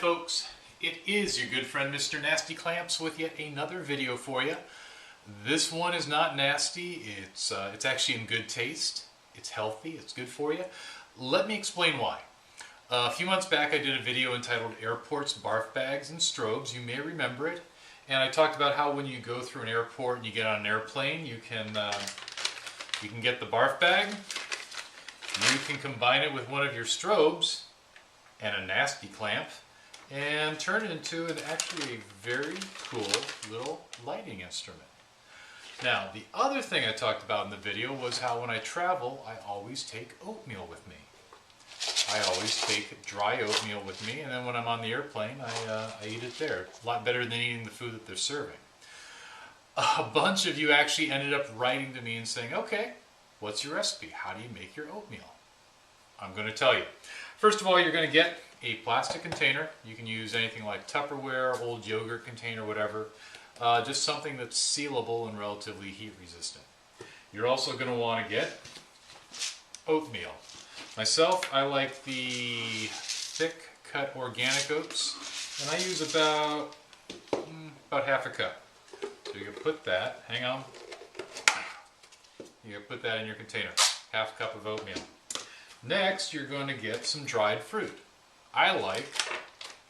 folks, it is your good friend Mr. Nasty Clamps with yet another video for you. This one is not nasty, it's actually in good taste, it's healthy, it's good for you. Let me explain why. A few months back I did a video entitled Airports, Barf Bags, and Strobes. You may remember it. And I talked about how when you go through an airport and you get on an airplane, you can get the barf bag, you can combine it with one of your strobes and a nasty clamp, and turn it into actually a very cool little lighting instrument. Now, the other thing I talked about in the video was how when I travel, I always take oatmeal with me. I always take dry oatmeal with me, and then when I'm on the airplane, I eat it there. It's a lot better than eating the food that they're serving. A bunch of you actually ended up writing to me and saying, okay, what's your recipe? How do you make your oatmeal? I'm going to tell you. First of all, you're going to get a plastic container. You can use anything like Tupperware, old yogurt container, whatever. Just something that's sealable and relatively heat resistant. You're also going to want to get oatmeal. Myself, I like the thick cut organic oats, and I use about half a cup. So you can put that, hang on, you can put that in your container, half a cup of oatmeal. Next, you're going to get some dried fruit. I like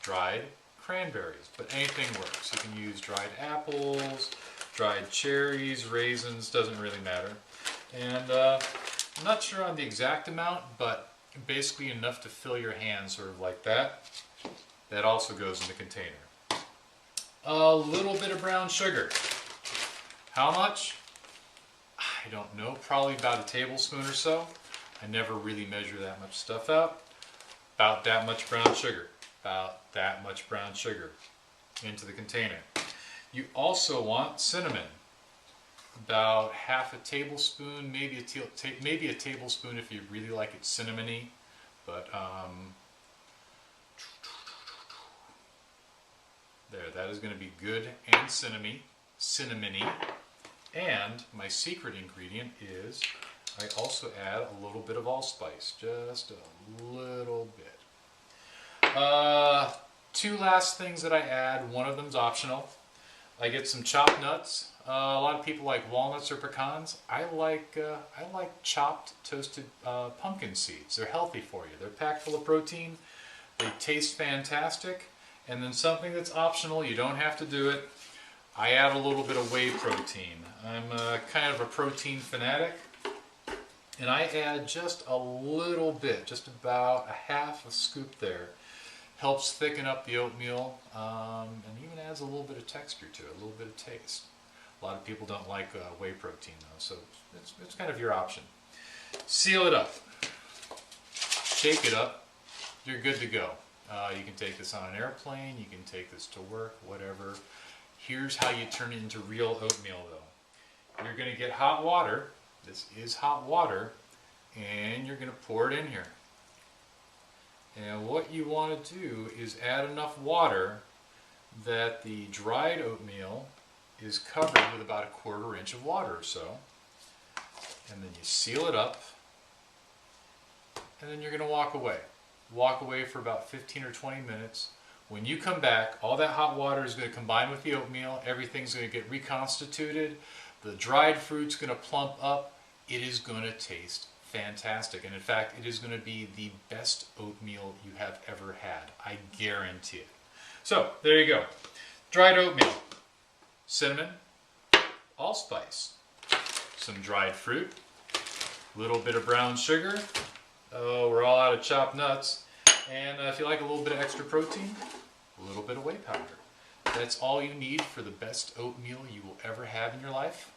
dried cranberries, but anything works. You can use dried apples, dried cherries, raisins, doesn't really matter. And I'm not sure on the exact amount, but basically enough to fill your hand, sort of like that. That also goes in the container. A little bit of brown sugar. How much? I don't know, probably about a tablespoon or so. I never really measure that much stuff out. About that much brown sugar. About that much brown sugar into the container. You also want cinnamon. About half a tablespoon, maybe a tablespoon if you really like it cinnamony. But there, that is going to be good and cinnamony. And my secret ingredient is I also add a little bit of allspice, just a little bit. Two last things that I add. One of them's optional. I get some chopped nuts. A lot of people like walnuts or pecans. I like chopped toasted pumpkin seeds. They're healthy for you. They're packed full of protein. They taste fantastic. And then something that's optional, you don't have to do it. I add a little bit of whey protein. I'm kind of a protein fanatic. And I add just a little bit, just about a half a scoop there. Helps thicken up the oatmeal and even adds a little bit of texture to it, a little bit of taste. A lot of people don't like whey protein though, so it's kind of your option. Seal it up. Shake it up. You're good to go. You can take this on an airplane, you can take this to work, whatever. Here's how you turn it into real oatmeal though. You're going to get hot water. This is hot water, and you're going to pour it in here. And what you want to do is add enough water that the dried oatmeal is covered with about a 1/4 inch of water or so. And then you seal it up, and then you're going to walk away. Walk away for about 15 or 20 minutes. When you come back, all that hot water is going to combine with the oatmeal. Everything's going to get reconstituted. The dried fruit's going to plump up. It is going to taste fantastic. And in fact, it is going to be the best oatmeal you have ever had. I guarantee it. So, there you go. Dried oatmeal, cinnamon, allspice, some dried fruit, a little bit of brown sugar. Oh, we're all out of chopped nuts. And if you like a little bit of extra protein, a little bit of whey powder. That's all you need for the best oatmeal you will ever have in your life.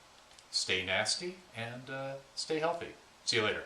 Stay nasty and stay healthy. See you later.